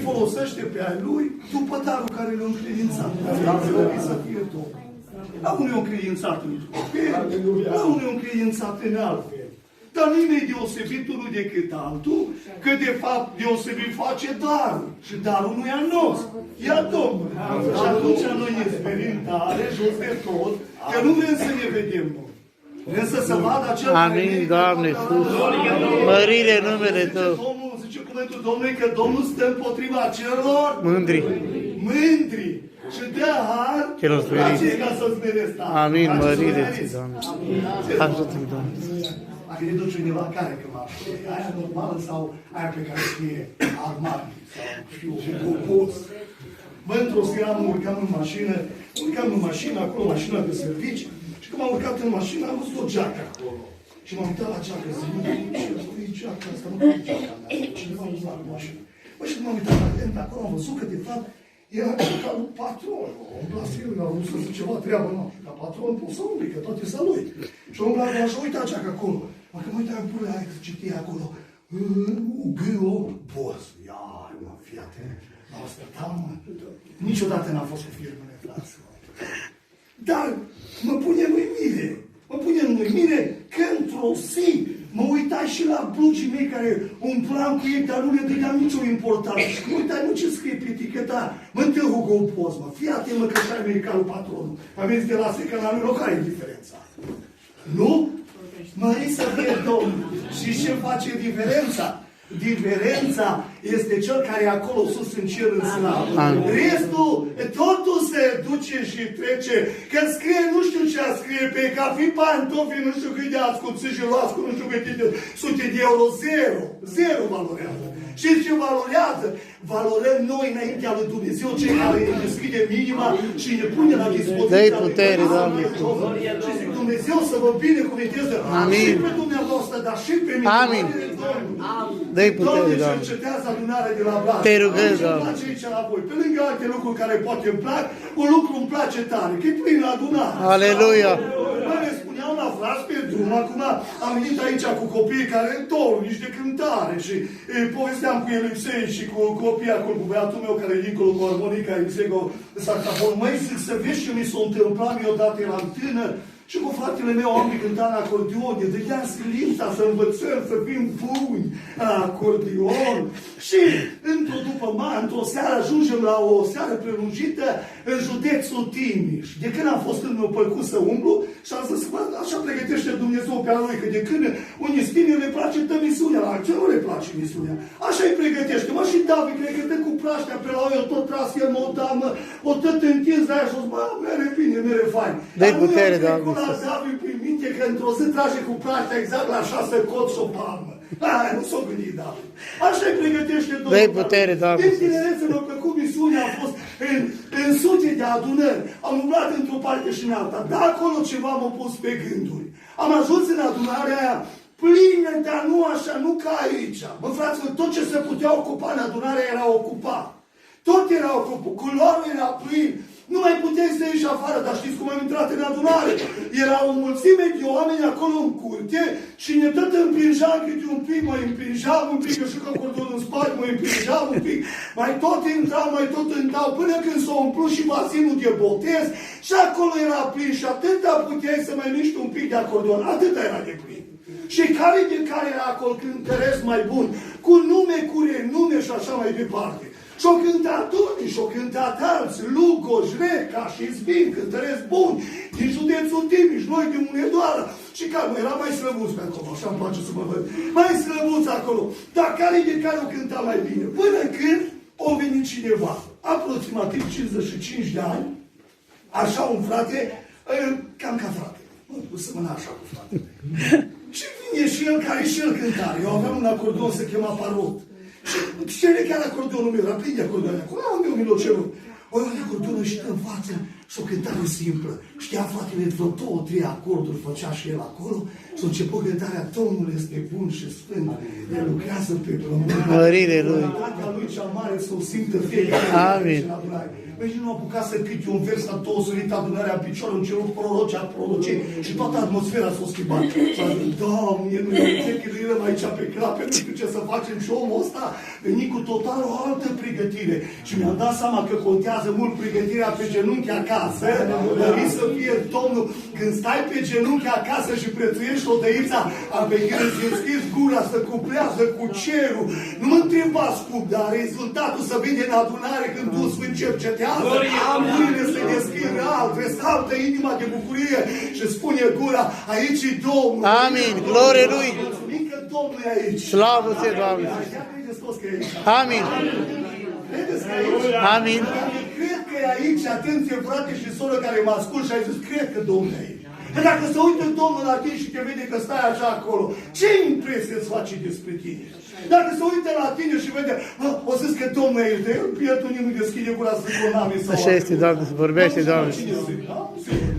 folosește pe ai lui după darul care le-a încredințat. Trebuie să fie tot. La unul e încredințat în copil, la unul e încredințat în altfel. Dar nimeni e deosebit unul decât altul, că de fapt deosebit face darul. Și darul nu e al nostru, e a Domnului. Și atunci noi ne sperim tare, jos de tot, că nu vrem să ne vedem noi. Vrem să se vadă acel... Amin, Doamne, Iisus. Mărire numele Tău. Zice cuvântul Domnului că Domnul stă împotriva celor Mândri. Mândri. Și dă har celor smeriți. ca să smeresc. Amin, mărire-ți, Doamne. Ajută-mi, Doamne. Dacă ne duci undeva care că aia normală sau aia pe care scrie armani sau știu, copos. Bă, într-o zi urcam în mașină, acolo mașina de servici, și când m-am urcat în mașină, am văzut o geacă acolo. Și m-am uitat la geacă, zic, ce e geaca asta, nu e geaca mea, cineva a uzat în mașină. Bă, și când m-am uitat atent acolo, am văzut că, de fapt, era ca lui patron. Umbla eu, eu am vrut să zic ceva treabă, nu. Ca patron pot să umbli, că toate să lui. Și umbla așa, uita geacă acolo. Mă, că mă uitam în pula aia, că citia acolo. G.O. Boss. Iar, mă, fii atent. La asta, da, mă. Niciodată n-am fost cu firmele, fraților. Dar mă pune în uimire. Mă pune în uimire că într-o zi mă uitai și la blugii mei care umplam cu ei, dar nu le dădeam nicio importanță. Și mă uitai, nu ce scrie pe eticheta. Mă, te Hugo Boss, mă. Fii atent, mă, că și-ai americanul patronul. Am zis de la secănalul, care e diferența? Nu? Mări să fie Domnul. Și ce face diferența? Diferența este cel care e acolo sus în cer în slavă. Restul, totul se duce și trece. Că scrie nu știu ce a scrie pe ca fi pantofi, nu știu cât de ascuțit și luați cu nu știu câte de sute de euro. Zero. Zero valorează. Și ce valorează? Valorăm noi înaintea lui Dumnezeu, cei care ne deschide minima și ne pune la dispoziția. Dă-i putere, Doamne. Și zic, Dumnezeu să vă binecuvânteze. Și pe dumneavoastră, dar și pe mine. Amin. Dă-i putere, Doamne. Doamne, cercetează adunarea de la Blaj. Te rugăm, Doamne. Îmi place aici la voi. Pe lângă alte lucruri care poate îmi plac, un lucru îmi place tare, că e plin la adunare. Aleluia. Bă, ne spuneam la frați pe drum, acum am venit aici cu copiii care dorm, nici de cântare și povesteam cu Elisei și cu copiii acolo, cu băiatul meu care e dincolo cu armonica, Elisei cu saxofon. Măi, zic să vezi ce mi s-a întâmplat, mi-o dat eram tânăr. Și cu fratele meu am cântat la acordeon, ne dădea silința să învățăm, să fim buni la acordeon. Și într-o seară ajungem la o seară prelungită în județul Timiș. De când am fost în meu plăcut să umblu și am zis, bă, așa pregătește Dumnezeu pe a lui, că de când unii spini le place dă misiunea, la ce nu le place misiunea. Așa îi pregătește. Mă, și David, cred că dă cu praștea pe la eu, tot tras el, mă, o tot întins de aia și o zis, bă, mere bine, mere fain. Dă-i putere, Doamne. David prin minte că într-o zi trage cu praștea exact la 6 cot și o palmă. Aia, nu s-o gândit, David. Așa îi pregătește Domnul. Dă-i putere, Doamne. Din tinerețe mi-a plăcut misiunea, a fost în sute de adunări. Am umblat într-o parte și în alta. Dar acolo ceva m-a pus pe gânduri. Am ajuns în adunarea aia plină, dar nu așa, nu ca aici. Bă, fraților, tot ce se putea ocupa în adunare era ocupat. Tot era ocupat. Culoarul era plin. Nu mai puteai să ieși afară, dar știți cum am intrat în adunare? Era o mulțime de oameni acolo în curte și ne tot împingeam câte un pic, mai împingeam un pic, eu știu că cordonul în spate, mai împingeam un pic, mai tot intrau, până când s-a umplut și basinul de botez și acolo era plin și atâta puteai să mai miști un pic de acordeon, atâta era de plin. Și care de care era acolo cântăresc mai bun, cu nume, cu renume și așa mai departe. Și-o cântat unii, și-o cântat alții, Lugoj, Reca și Zbin, cântăresc buni, din județul Timiș, noi din Munedoara. Și care era mai slăbuț pe acolo, așa îmi place să mă văd, mai slăbuț acolo. Dar care de care o cânta mai bine? Până când a venit cineva, aproximativ 55 de ani, așa un frate, cam ca frate, nu semăna așa cu fratele. Și vine și el care și el cântare. Eu aveam un acordeon, se chema Parot. Și cere chiar acordeonul meu, era plin de acordeone. Acum am eu milocerul. O ia acordeonul și în față și o cântare simplă. Știa fratele vreo 2-3 acorduri, făcea și el acolo și a început cântarea Domnul este bun și sfânt. El lucrează pe pământ. Mărire lui. Dragea lui cea mare să o simtă fiecare. Amin. Mergi nu apuca să pici un vers la două, sărit adunarea în picior, în cerul prorocii și toată atmosfera s-a schimbat. Și a zis, Doamne, nu ne chinuim aici pe clape, nu știu ce să facem. Și omul ăsta veni cu total o altă pregătire. Și mi-am dat seama că contează mult pregătirea pe genunchi acasă. Dori să fie Domnul. Când stai pe genunchi acasă și prețuiești o dăița, pe care îți deschizi gura să cuplează cu cerul. Nu mă întreba scump, dar rezultatul să vine în adunare când tu Sfânt cercetează. Mâinile se deschid real, resaltă inima de bucurie și spune gura, aici e Domnul. Amin, glorie Lui. Mulțumim că Domnul e aici. Slavă ție, Doamne. Așa credeți toți că e aici. Amin. Credeți că e aici? Amin. Cred că e aici, atenție frate și soră care mă ascult și ai zis, cred că Domnul e aici. Că dacă se uită Domnul la tine și te vede că stai așa acolo, ce impresie îți face despre tine? Dacă se uită la tine și vede, o să zic că Domnul e aici, de el, prietul nu deschide gura să coname sau Așa este, Doamne, vorbește, Doamne.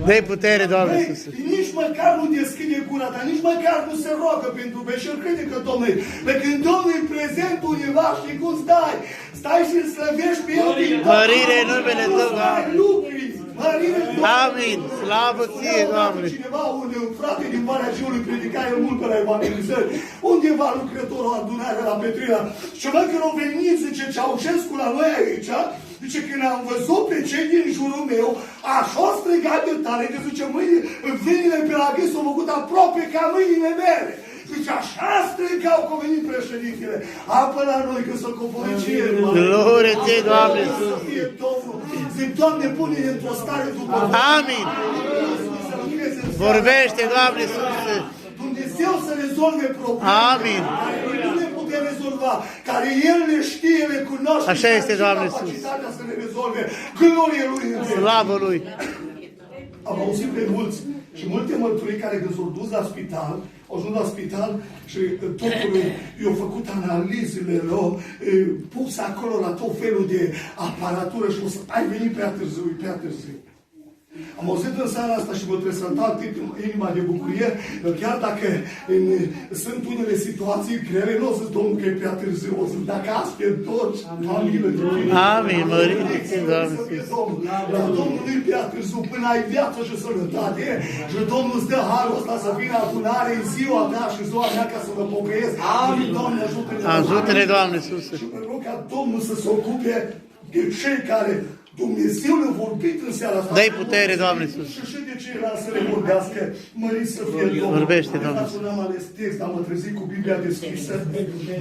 Dă-i putere, Doamne, Iisuse. Nici măcar nu deschide gura ta, nici măcar nu se roagă pentru veci și el crede că Domnul e. Pe când Domnul e prezent undeva, știi cum stai? Stai și îl slăvești pe el din tot. Mărire în numele Tău, Doamne. Amin. Slavă ție, Doamne. Cineva, un frate din Valea Jiului predica el mult pe la evangelizări. Undeva lucrătorul adunare la Petrila. Și văd că au venit, zice, Ceaușescu la noi aici. Zice, când am văzut pe cei din jurul meu, așa o strigat de tare, că zice, vinile pe la gâs s-au făcut aproape ca mâinile mele. Zice, așa strigau că au venit președintele. Apă la noi, că s-o copovăcie. Glorie ție, Doamne. Zic, Doamne, pune-ne într-o stare după. Amin. Vorbește, Doamne, Iisuse. Dumnezeu să rezolve probleme. Amin. Care noi nu le putem rezolva. Care El le știe, le cunoaște. Așa este, Doamne Iisus. Capacitatea să le rezolve. Glorie Lui. Slavă Lui. Am auzit pe mulți și multe mărturii care când s-au dus la spital, au ajuns la spital și doctorul i-a făcut analizele, l-au pus acolo la tot felul de aparatură și o să ai venit prea târziu. Am auzit în seara asta și mă tresălta inima de bucurie, chiar dacă sunt unele situații grele, nu o să Domnul că e prea târziu, o să dacă azi te întorci, familie de tine. Amin, mărite, Doamne. Dar Domnul nu e prea târziu, până ai viață și sănătate și Domnul îți dă harul ăsta să vină adunare în ziua ta și ziua mea ca să mă pocăiesc. Amin, Doamne, ajută-ne. Ajută-ne, Doamne, Iisuse. Și mă rog ca Domnul să se ocupe de cei care Dumnezeu le-a vorbit în seara asta. Dă-i putere, Doamne Iisus. Și de ceilalți să le vorbească. Măriți să fie Domnul. Vorbește, Doamne. Dacă n-am ales text, am trezit cu Biblia deschisă.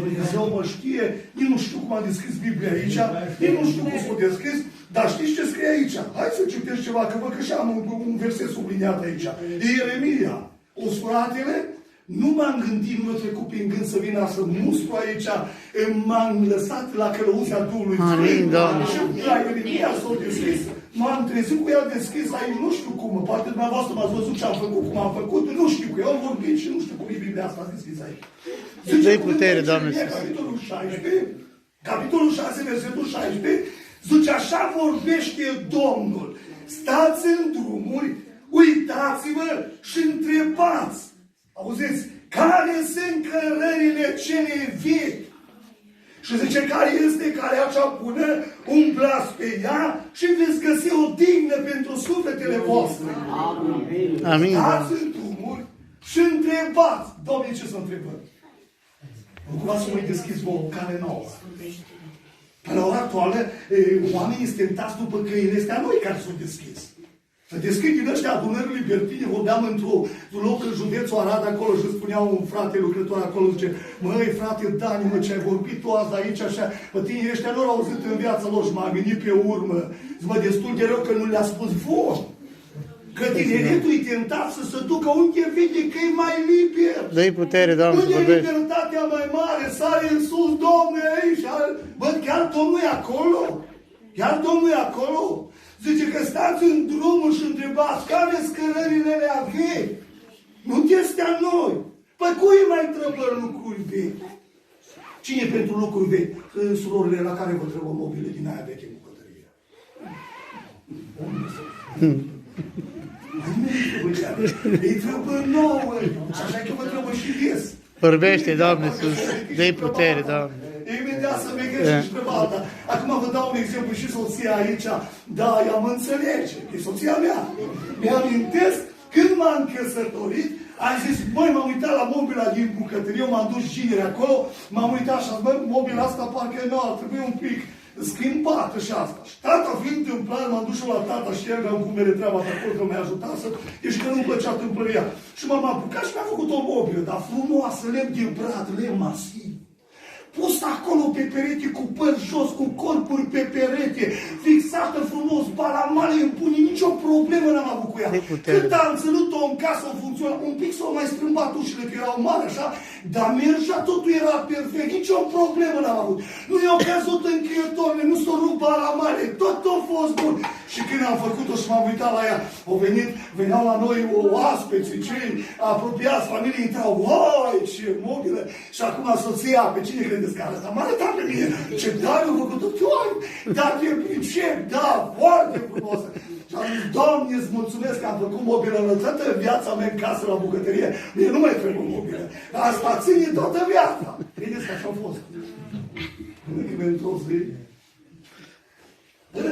Dumnezeu mă știe. Nici nu știu cum am deschis Biblia aici. Nici nu știu cum s-o deschis. Dar știți ce scrie aici? Hai să citești ceva, că văd că și am un verset subliniat aici. Ieremia. O fratele, nu m-am gândit, nu m-a trecut prin gând să vină să mustru aici, m-am lăsat la călăuzea Duhului. Amin, Doamne. Și la Ieremia s-a deschis, m-am trezit cu el deschis aici, nu știu cum, poate dumneavoastră m-ați văzut ce am făcut, cum am făcut, nu știu cu el, am vorbit și nu știu cum e Biblia asta deschis aici. Dă-i putere, Doamne. Capitolul 16, capitolul 6, versetul 16, zice, așa vorbește Domnul, stați în drumuri, uitați-vă și întrebați. Auziți? Care sunt cărările cele vechi? Și zice, care este calea cea bună, umblați pe ea și veți găsi o dignă pentru sufletele voastre. Amin. Stați în drumuri și întrebați. Doamne, ce să întrebăm? Nu cumva să mai deschizi vă o cale nouă. Pe la ora actuală, oamenii sunt tentați după căile astea noi care s-au deschis. Să deschid din ăștia adunări libertine, vorbeam într-un loc în județul Arad acolo și spunea un frate lucrător acolo, zice, măi frate Dani, mă, ce ai vorbit tu azi aici așa, pe tine ăștia nu au auzit în viața lor și m-am gândit pe urmă, zic, mă, destul de rău că nu le-a spus voi. Că tineretul e tentat să se ducă unde vede că e mai liber. Dă-i putere, Doamne, să unde e vorbești. libertatea mai mare, sare în sus, Domnul e aici. Bă, chiar Domnul e acolo? Chiar Domnul e acolo? Zice că stați în drumul și întrebați care scărările alea vechi. Nu chestia noi. Păi cui mai trebuie lucruri vechi? Cine pentru lucruri vechi? Surorile la care vă trebuie mobile din aia veche în bucătărie. Îi trebuie nouă. Și așa că vă trebuie și ies. Vorbește, Doamne, Iisus. Dă-i putere, Doamne. Imediat să veghești și pe alta. Acum vă dau un de exemplu, și soția aici, da, ea mă înțelege, e soția mea. Mi-amintesc, când m-am căsătorit, am zis, băi, m-am uitat la mobila din bucătărie, eu m-am dus gineri acolo, m-am uitat și am zis, băi, mobila asta parcă nu ar trebui un pic schimbată și asta. Și tata fiind întâmplat, m-am dus și la tata și eram cum mere treaba de acolo, că mi-a ajutat să... Deci că nu-mi plăcea tâmplăria. Și m-am apucat și mi-a făcut o mobilă, dar frumoasă, lemn de brad, lemn masiv. Pus acolo pe perete cu păr jos, cu corpuri pe perete, fixată frumos, balamale în pune, nicio problemă n-am avut cu ea. Cât am ținut-o în casă, o funcționa, un pic s-au mai strâmbat ușile, că erau mari așa, dar mergea, totul era perfect, nicio problemă n-am avut. Nu i-au căzut încheietorne, nu s-au rupt balamale, tot a fost bun. Și când am făcut-o și m-am uitat la ea, veneau la noi oaspeții, cei apropiați, familiei, intrau, uai, ce mobilă! Și acum soția, pe cine credeți că arăta? M-a arătat pe mine. Ce dar eu făcut-o, uai, dar te pricep, da, foarte frumoasă. Și am zis, Doamne, îți mulțumesc că am făcut mobilă în toată viața mea în casă la bucătărie. Mie nu mai trebuie mobilă. Dar asta ține toată viața. Vedeți că așa a fost. Până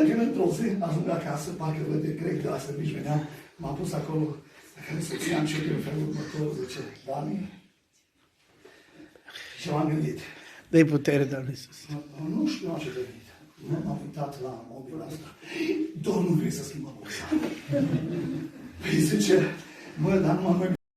când într-o zi ajung acasă, parcă văd de grec de la servici veneam, m-am pus acolo, care soția începe în felul următor, zice, Dani, și m-am gândit. Dă-i putere, Doamne Iisus. Nu știu ce de gândit. M-am uitat la mobilul asta. Doar nu vrei să schimbăm ușa. Păi zice, mă, dar numai noi